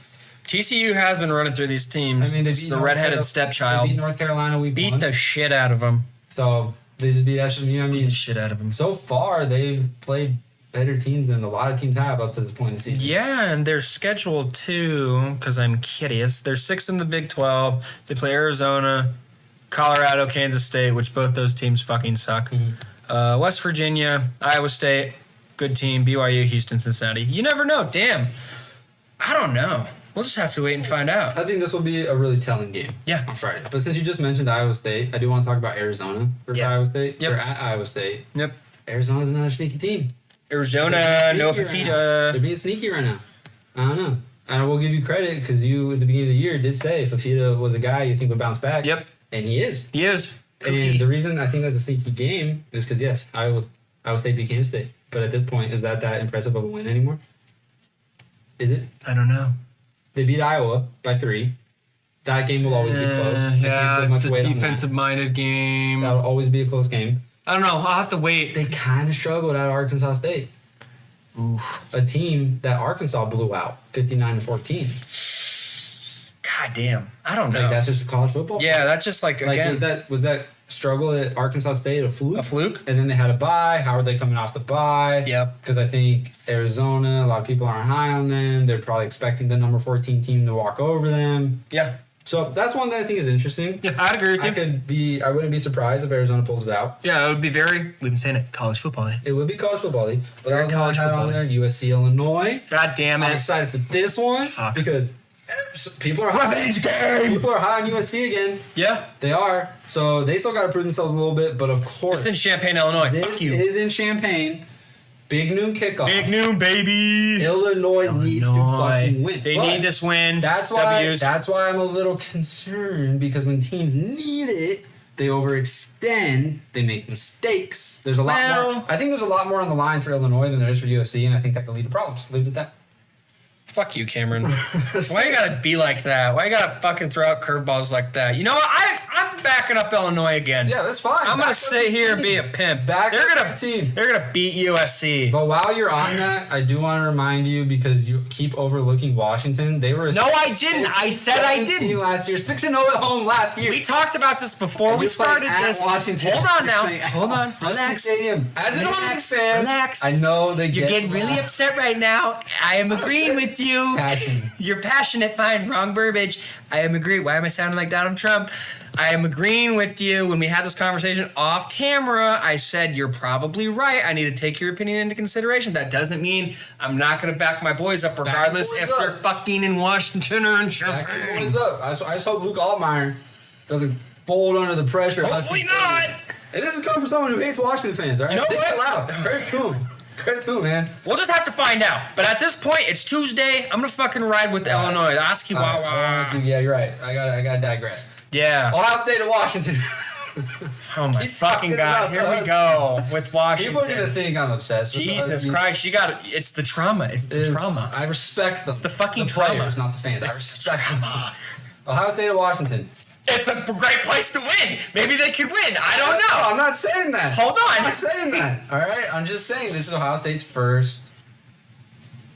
TCU has been running through these teams. I mean, they It's beat the North redheaded Carolina- stepchild. They beat North Carolina week Beat 1. the shit out of them. So they just beat SMU. I Beat mean, the shit out of them. so far they've played better teams than a lot of teams have up to this point in the season. Yeah, and they're scheduled too, because I'm curious. They're 6th in the Big 12. They play Arizona, Colorado, Kansas State, which both those teams fucking suck. Mm-hmm. West Virginia, Iowa State, good team. BYU, Houston, Cincinnati. You never know. Damn. I don't know. We'll just have to wait and find out. I think this will be a really telling game on Friday. But since you just mentioned Iowa State, I do want to talk about Arizona versus Iowa State. Yep. They're at Iowa State. Yep. Arizona's another sneaky team. Arizona, no They're Fafita. being sneaky right now. I don't know. And I will give you credit because you, at the beginning of the year, did say Fafita was a guy you think would bounce back. Yep. And he is. He is. And the reason I think that's a sneaky game is because, yes, Iowa State beat Kansas State. But at this point, is that impressive of a win anymore? Is it? I don't know. They beat Iowa by 3. That game will always be close. Yeah, it's a defensive-minded game. That'll always be a close game. I don't know. I'll have to wait. They kind of struggled at Arkansas State. Oof. A team that Arkansas blew out 59-14. God damn. I don't know. Like, that's just college football. Yeah, that's just again. Was that struggle at Arkansas State a fluke? A fluke? And then they had a bye. How are they coming off the bye? Yep. Because I think Arizona, a lot of people aren't high on them. They're probably expecting the number 14 team to walk over them. Yeah. So that's one that I think is interesting. Yeah, I'd agree with you. I wouldn't be surprised if Arizona pulls it out. Yeah, it would be we've been saying it, college football. It would be college football league. But Very I was college had football on there USC Illinois. God damn I'm it. excited for this one because people are high. People are high on USC again. Yeah. They are. So they still got to prove themselves a little bit. But of course, It's in Champaign, Illinois. this Fuck you. is in Champaign. Big noon kickoff. Big noon, baby. Illinois needs to fucking win. They But need this win. That's why. W's. That's why I'm a little concerned because when teams need it, they overextend. They make mistakes. There's a lot more. I think there's a lot more on the line for Illinois than there is for USC, and I think that could lead to problems. Leave it at that. Fuck you, Cameron. Why you gotta be like that? Why you gotta fucking throw out curveballs like that? You know what? I'm backing up Illinois again. Yeah, that's fine. I'm gonna sit here and be a pimp. They're gonna beat USC. But while you're on that, I do want to remind you because you keep overlooking Washington. They were No, I didn't. I said I didn't. Last year, 6-0 at home last year. We talked about this before we started this. Washington. Hold on now. Hold on. Relax. Stadium. As an Olympics fan, Relax. I know You're getting really upset right now. I am agreeing with you. Passion. You're passionate. Fine. Wrong verbiage. I am agreeing. Why am I sounding like Donald Trump? I am agreeing with you. When we had this conversation off camera, I said, you're probably right. I need to take your opinion into consideration. That doesn't mean I'm not going to back my boys up regardless if they're fucking in Washington or in Champaign. What's up? I just hope Luke Altmaier doesn't fold under the pressure. Hopefully not. And this is coming from someone who hates Washington fans, all right? You know Think what? it loud. Credit to him. Credit to him, man. We'll just have to find out. But at this point, it's Tuesday. I'm going to fucking ride with Illinois. Ask you why. Yeah, you're right. I gotta digress. Yeah. Ohio State to Washington. Oh my fucking God. Here we go with Washington. People are gonna think I'm obsessed with Jesus us. Christ. It's the trauma. It's the trauma. I respect them. It's the fucking players, trauma. not the fans. I It's the respect them. trauma. Ohio State to Washington. It's a great place to win. Maybe they could win. I don't No, know. I'm not saying that. Hold on. I'm not saying that. All right, I'm just saying this is Ohio State's first.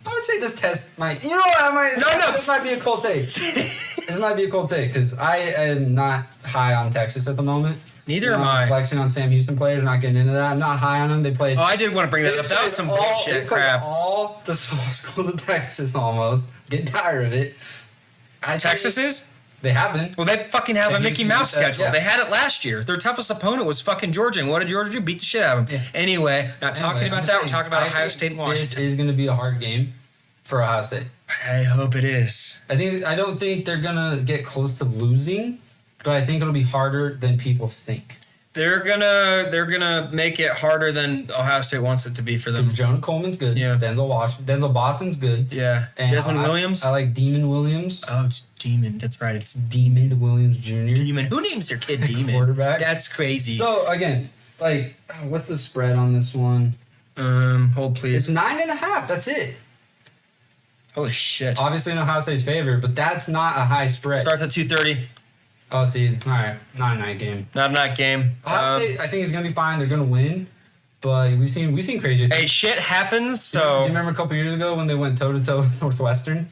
I would say this test might. You know what? I might. No. This might be a cold take. This might be a cold take because I am not high on Texas at the moment. Neither am I. Flexing on Sam Houston players, not getting into that. I'm not high on them. They played. Oh, I did want to bring that up. That was some bullshit crap. All the small schools of Texas almost. Get tired of it. Texas is? They have been. Well, they fucking have a They Mickey used to Mouse do that, schedule. yeah. They had it last year. Their toughest opponent was fucking Georgia. And what did Georgia do? Beat the shit out of them. Yeah. Anyway, not talking about that. We're talking about Ohio State and Washington. This is going to be a hard game for Ohio State. I hope it is. I don't think they're going to get close to losing, but I think it'll be harder than people think. They're gonna make it harder than Ohio State wants it to be for them. Jonah Coleman's good. Yeah. Denzel Boston's good. Yeah. And Desmond Williams? I like Demon Williams. Oh, it's Demon. That's right. It's Demon Williams Jr. Demon. Who names their kid Demon? Quarterback. That's crazy. So again, what's the spread on this one? Hold please. It's 9.5. That's it. Holy shit. Obviously in Ohio State's favor, but that's not a high spread. Starts at 2:30. Oh, see, all right, not a night game. Not a night game. Ohio State, I think is gonna be fine. They're gonna win, but we've seen crazier things. Hey, shit happens. Do you So remember a couple years ago when they went toe to toe with Northwestern?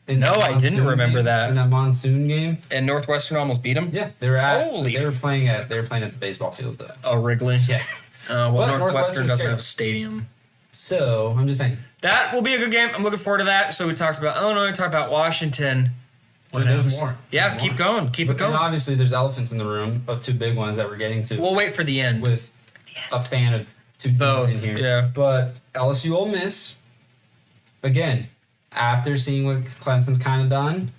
No, I didn't remember that. In that monsoon game. and Northwestern almost beat them. Yeah, they were Holy they were playing at the baseball field though. Oh, Wrigley. Yeah. Well, But Northwestern Northwestern's doesn't scared. have a stadium. So I'm just saying. That will be a good game. I'm looking forward to that. So we talked about Illinois, we talked about Washington. What There's else? more. Yeah, There's keep more. going. Keep it And going. obviously, there's elephants in the room of two big ones that we're getting to. We'll wait for the end. With a fan of two teams Both, in here. yeah. But LSU Ole Miss, again, after seeing what Clemson's kind of done,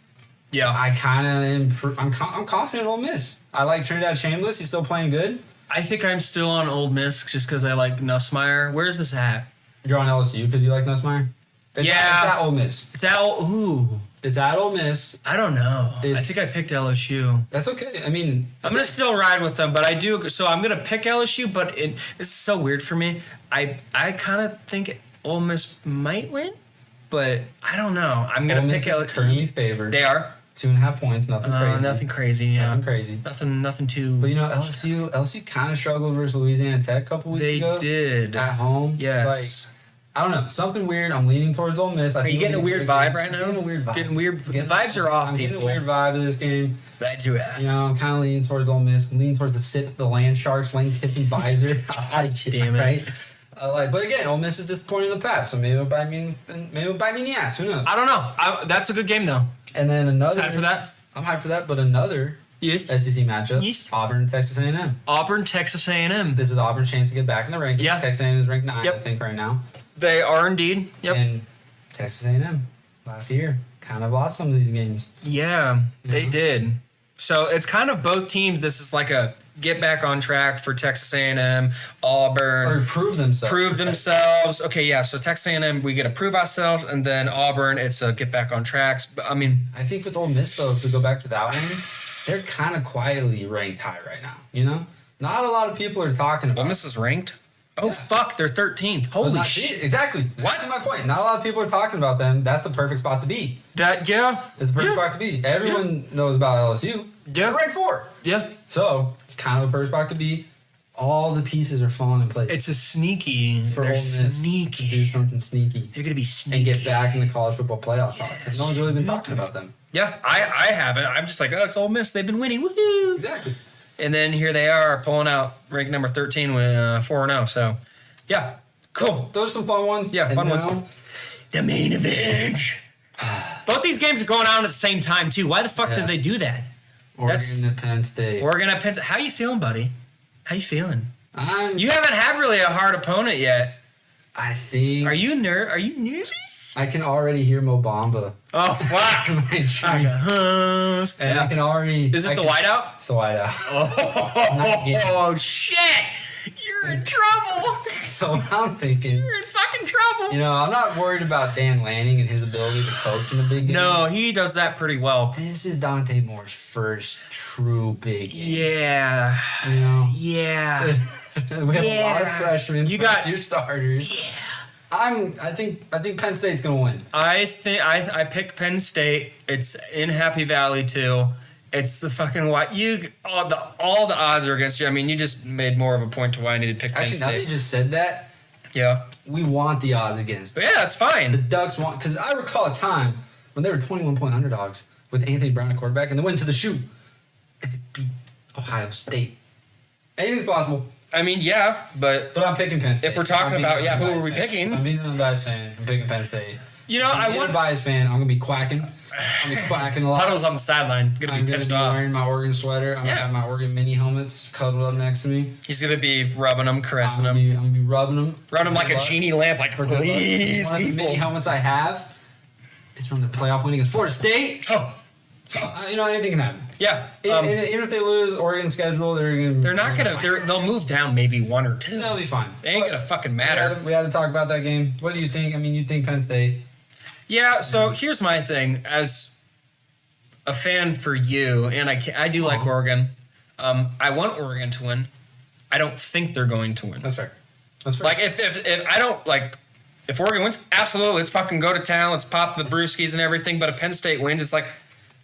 Yeah. I kind of I'm confident in Ole Miss. I like Trinidad Chambliss. He's still playing good. I think I'm still on Old Miss just because I like Nussmeier. Where's this at? You're on LSU because you like Nussmeier? It's at Ole Miss. It's at Ooh. It's at Ole Miss. I don't know. I It's- think I picked LSU. That's okay. I mean, I'm gonna still ride with them, but I do. So I'm gonna pick LSU, but this is so weird for me. I kind of think Ole Miss might win, but I don't know. I'm gonna Ole pick Miss is currently LSU. favored. They are 2.5 points. Nothing crazy. nothing crazy. Yeah, Nothing crazy. Nothing too. But you know, LSU kind of struggled versus Louisiana Tech a couple weeks They ago. did. At home. Yes. Like, I don't know. Something weird. I'm leaning towards Ole Miss. Are you getting a weird vibe right now? Getting a weird vibe. Getting weird. The vibes are off, I'm people. getting a weird vibe of this game. Vibes are off. You know, I'm kind of leaning towards Ole Miss. I'm leaning towards the land sharks, lane tipping visor. I like it. Damn it. Right? But again, Ole Miss is disappointing in the past, so maybe it'll bite me in the ass. Who knows? I don't know. That's a good game though. And then another. Excited for that? I'm hyped for that, but another Yes. SEC matchup. Yes. Auburn and Texas A&M. Auburn, Texas A&M. This is Auburn's chance to get back in the rankings. Yeah. Texas A&M is ranked 9, Yep. I think, right now. They are indeed. Yep. And Texas A&M last year kind of lost some of these games. Yeah, they Yeah. did. So it's kind of both teams. This is like a get back on track for Texas A&M, Auburn. Or prove themselves. Prove themselves. Okay, yeah. So Texas A&M, we get to prove ourselves, and then Auburn, it's a get back on tracks. But I mean, I think with Ole Miss, though, if we go back to that one, they're kind of quietly ranked high right now. You know? Not a lot of people are talking about Ole Miss is ranked. Oh fuck, they're 13th. Holy shit! Exactly. Exactly my point. Not a lot of people are talking about them. That's the perfect spot to be. That yeah. It's the perfect Yeah. spot to be. Everyone knows about LSU. Yeah. They're ranked 4. Yeah. So it's kind of the perfect spot to be. All the pieces are falling in place It's a sneaky. for Ole They're Miss to do sneaky. something sneaky They're gonna be and sneaky. get back in the college football playoff talk because no one's really been talking about them. Yeah, I haven't. I'm just like, oh, it's Ole Miss. They've been winning. Woohoo! Exactly. And then here they are pulling out ranked number 13 with 4-0. So, yeah, cool. Those are some fun ones. Yeah, And fun ones. now- The main event. Both these games are going on at the same time too. Why the fuck Yeah. did they do that? Oregon That's- and Penn State. Oregon at Penn State. How you feeling, buddy? How you feeling? I'm, You haven't had really a hard opponent yet. I think Are you nervous? I can already hear Mo Bamba. Oh fuck! in my I dream. got hus. And I can already. Is it the whiteout? It's the whiteout. Oh shit! You're in trouble. So I'm thinking, You're in fucking trouble. you know, I'm not worried about Dan Lanning and his ability to coach in the big game. No, he does that pretty well. This is Dante Moore's first true big game. Yeah. You know? Yeah. We have a lot of Yeah. freshmen. You got- your starters. Yeah. I think Penn State's gonna win. I think I pick Penn State. It's in Happy Valley too. It's the fucking what all the odds are against you. I mean, you just made more of a point to why I needed to pick Actually, now Penn that you State. just said that, Yeah. we want the odds against. But yeah, that's The fine. Ducks want, because I recall a time when they were 21-point underdogs with Anthony Brown at quarterback, and they went to the shoe and they beat Ohio State. Anything's possible, I mean, yeah, but but I'm picking Penn State. if we're talking I'm being about an who are unbiased we fan. picking? I'm being an unbiased fan. I'm picking Penn State. You know, I'm I being an want unbiased fan. I'm gonna be quacking. I'm gonna be quacking a lot. Puddles on the sideline. Gonna I'm be gonna pissed be off. wearing my Oregon sweater. I'm gonna Yeah. have my Oregon mini helmets cuddled up next to me. He's gonna be rubbing them, caressing I'm them, gonna be rubbing them. running like a Good luck. genie lamp. Like, For good luck. please, One of the mini people. helmets I have is from the playoff win against Florida State. Oh, So, you know, anything can happen. yeah. And even if they lose Oregon's schedule, They're not gonna. They'll move down maybe 1 or 2. They'll be fine. It ain't gonna fucking matter. We had to talk about that game. What do you think? I mean, you think Penn State? Yeah. So here's my thing. As a fan for you, and I do like Uh-huh. Oregon. I want Oregon to win. I don't think they're going to win. That's fair. That's fair. Like if I don't like. If Oregon wins, absolutely, let's fucking go to town. Let's pop the brewskis and everything. But if Penn State wins, it's like,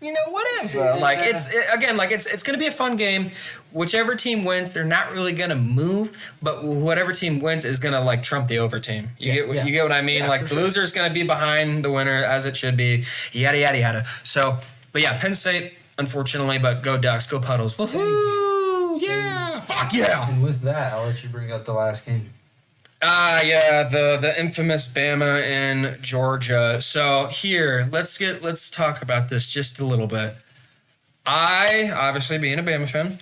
you know, whatever. Like it's gonna be a fun game. Whichever team wins, they're not really gonna move. But whatever team wins is gonna like trump the over team. You get what I mean? Yeah, like for the sure. loser's gonna be behind the winner as it should be. Yada yada yada. So, but yeah, Penn State, unfortunately, but go Ducks, go Puddles. Woohoo! Yeah, fuck yeah. And with that, I'll let you bring up the last game. Yeah, the infamous Bama in Georgia. So here, let's talk about this just a little bit. I obviously being a Bama fan,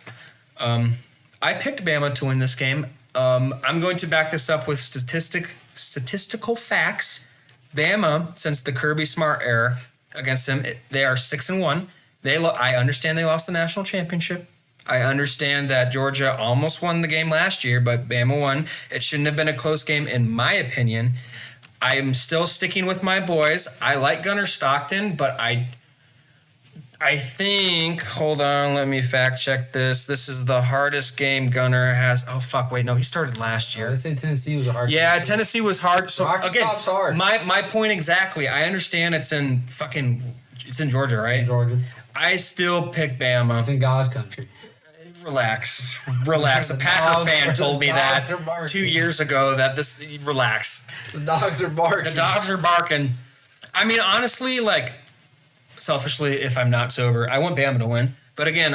I picked Bama to win this game. I'm going to back this up with statistical facts. Bama, since the Kirby Smart era against them, they are 6-1. I understand they lost the national championship. I understand that Georgia almost won the game last year, but Bama won. It shouldn't have been a close game, in my opinion. I'm still sticking with my boys. I like Gunnar Stockton, but I think, hold on, let me fact check this. This is the hardest game Gunnar has. Oh, fuck, wait, no, he started last year. I say Tennessee was a hard game. Yeah, Tennessee was hard. So, Rocky again, Top's hard. my point exactly. I understand it's in Georgia, right? Georgia. I still pick Bama. It's in God's country. Relax. A Packer fan told me that 2 years ago that this, relax. The dogs are barking. The dogs are barking. I mean, honestly, like, selfishly, if I'm not sober, I want Bama to win. But again,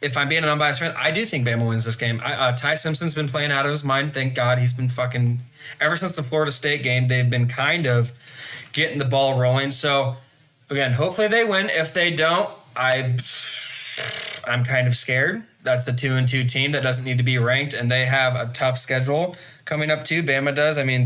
if I'm being an unbiased fan, I do think Bama wins this game. Ty Simpson's been playing out of his mind. Thank God he's been fucking... Ever since the Florida State game, they've been kind of getting the ball rolling. So, again, hopefully they win. If they don't, I'm kind of scared. That's the 2-2 team that doesn't need to be ranked, and they have a tough schedule coming up too. Bama does. I mean,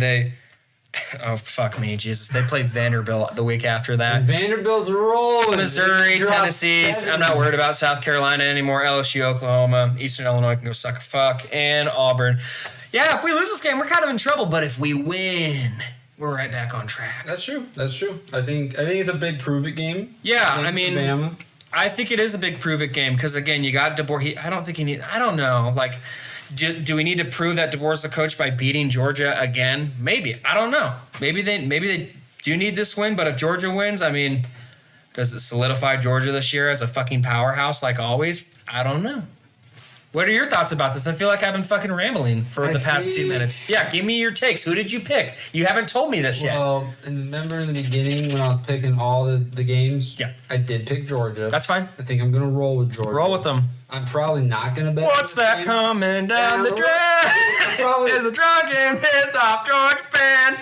oh, fuck me, Jesus. They play Vanderbilt the week after that. And Vanderbilt's rolling. Missouri, Tennessee. I'm not worried about South Carolina anymore. LSU, Oklahoma, Eastern Illinois can go suck a fuck, and Auburn. Yeah, if we lose this game, we're kind of in trouble, but if we win, we're right back on track. That's true. I think it's a big prove it game. Yeah, I mean, Bama. I think it is a big prove it game because, again, you got DeBoer. I don't know. Like, do we need to prove that DeBoer's the coach by beating Georgia again? Maybe. I don't know. Maybe they do need this win, but if Georgia wins, I mean, does it solidify Georgia this year as a fucking powerhouse like always? I don't know. What are your thoughts about this? I feel like I've been fucking rambling for the past 2 minutes. Yeah, give me your takes. Who did you pick? You haven't told me this yet. Well, remember in the beginning when I was picking all the games? Yeah. I did pick Georgia. That's fine. I think I'm going to roll with Georgia. Roll with them. I'm probably not going to bet. What's that game. coming down the drain? There's a drunken pissed off Georgia fan.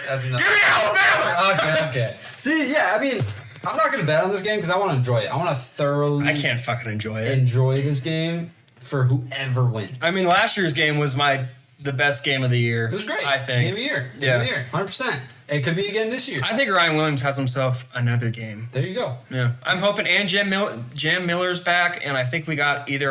That's enough. Give me Alabama! Okay. See, yeah, I mean, I'm not going to bet on this game because I want to enjoy it. I want to thoroughly I can't fucking enjoy it. enjoy this game for whoever wins. I mean, last year's game was the best game of the year. It was great. I think. Game of the year. Yeah. Game of the year. 100%. It could be again this year. I think Ryan Williams has himself another game. There you go. Yeah. I'm hoping, and Jam Miller's back, and I think we got either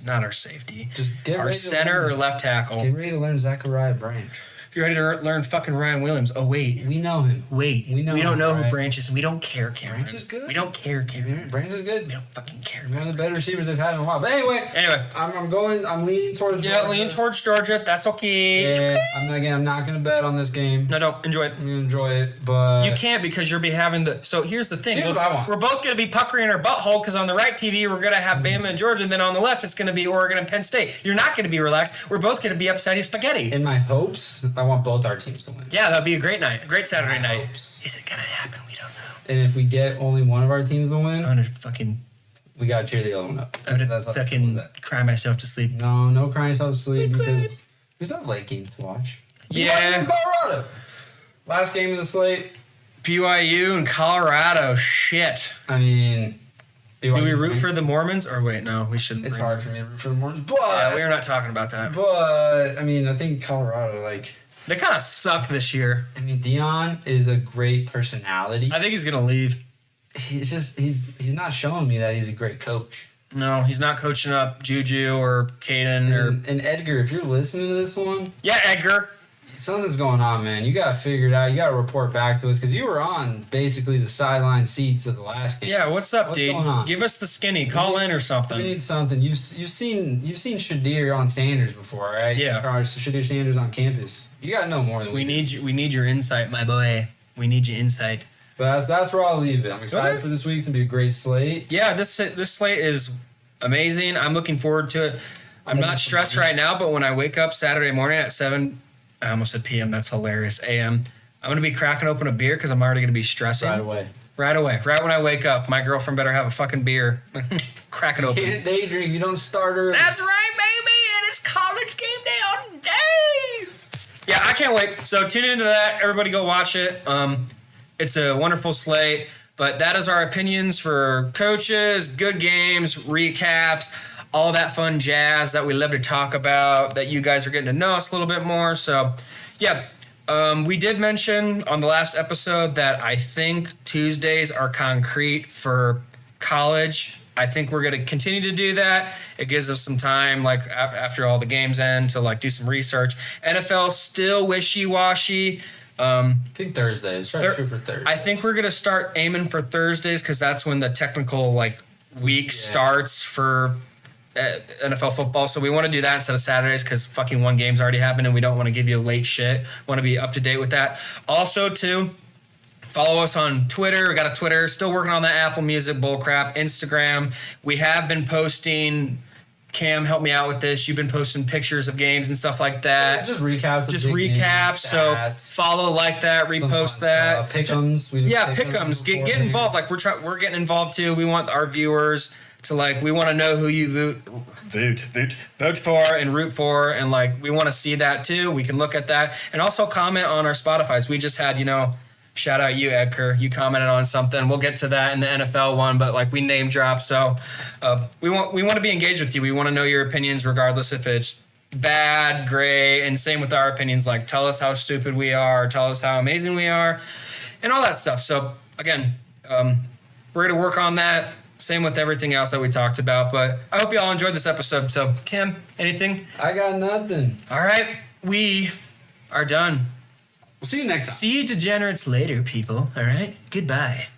not our safety, Just get our ready center or left tackle. Get ready to learn Zachariah Branch. You ready to learn fucking Ryan Williams? Oh, wait. We know him. Wait. We don't know right? who Branch is. We don't care, Cameron. Branch is good. We don't care, Cameron. Branch is good. We don't fucking care. One of the better receivers they've had in a while. But anyway, I'm leaning towards Yeah, Georgia. lean towards Georgia. That's okay. Yeah, I'm not going to bet on this game. No, don't. Enjoy it. I'm going to enjoy it, but... You can't because you'll be having the... So here's the thing. Here's what I want. We're both going to be puckering our butthole because on the right TV, we're going to have Bama and Georgia, and then on the left, it's going to be Oregon and Penn State. You're not going to be relaxed. We're both going to be upsetty spaghetti. In my hopes, I want both our teams to win. Yeah, that'd be a great night. A great Saturday night. Hopes. Is it going to happen? We don't know. And if we get only one of our teams to win, I'm going to fucking... we got to cheer the other one up. I'm going That's to how simple fucking is that. cry myself to sleep. No crying yourself to sleep because we still have late games to watch. Yeah. BYU, Colorado. Last game of the slate. BYU and Colorado. Shit. I mean... Do we root for the Mormons? Or wait, no, we shouldn't. It's hard for me to root for the Mormons, but... Yeah, we're not talking about that. But, I mean, I think Colorado, like... They kind of suck this year. I mean, Dion is a great personality. I think he's going to leave. He's not showing me that he's a great coach. No, he's not coaching up Juju or Caden or... And Edgar, if you're listening to this one... Yeah, Edgar. Something's going on, man. You got to figure it out. You got to report back to us because you were on basically the sideline seats of the last game. Yeah, what's up, dude? going on? Give us the skinny. Call in or We something. need something. You've seen Shadir on Sanders before, right? Yeah. Or Shadir Sanders on campus. You got to know more than We need you. We need your insight, my boy. We need your insight. But that's where I'll leave it. I'm excited Okay. for this week. It's going to be a great slate. Yeah, this slate is amazing. I'm looking forward to it. I'm not stressed right now, but when I wake up Saturday morning at 7, I almost said p.m. That's hilarious. a.m. I'm going to be cracking open a beer because I'm already going to be stressing. Right away. Right away. Right when I wake up. My girlfriend better have a fucking beer. Crack it open. Can't day drink. You don't start early. That's right, baby. It is college game day all day. Yeah, I can't wait. So tune into that. Everybody go watch it. It's a wonderful slate. But that is our opinions for coaches, good games, recaps, all that fun jazz that we love to talk about, that you guys are getting to know us a little bit more. So, yeah. We did mention on the last episode that I think Tuesdays are concrete for college. I think we're going to continue to do that. It gives us some time, like after all the games end, to like do some research. NFL still wishy-washy. I think Thursdays. Try to shoot for Thursday. I think we're going to start aiming for Thursdays because that's when the technical like week starts for NFL football. So we want to do that instead of Saturdays because fucking one game's already happened and we don't want to give you late shit. Want to be up to date with that. Also, too, follow us on Twitter. We got a Twitter. Still working on that Apple Music bullcrap. Instagram. We have been posting. Cam, help me out with this. You've been posting pictures of games and stuff like that. Just recaps. Just recaps. So follow, like that, repost that. Pick'ems. Pick'ems. Get involved. Like we're getting involved too. We want our viewers to like. We want to know who you vote for and root for, and like we want to see that too. We can look at that and also comment on our Spotify's. We just had shout out you, Edgar. You commented on something. We'll get to that in the NFL one, but like we name drop. So we want to be engaged with you. We want to know your opinions, regardless if it's bad, great, and same with our opinions. Like tell us how stupid we are, tell us how amazing we are, and all that stuff. So again, we're gonna work on that. Same with everything else that we talked about. But I hope you all enjoyed this episode. So Cam, anything? I got nothing. All right, we are done. We'll see you next time. See you degenerates later, people. All right? Goodbye.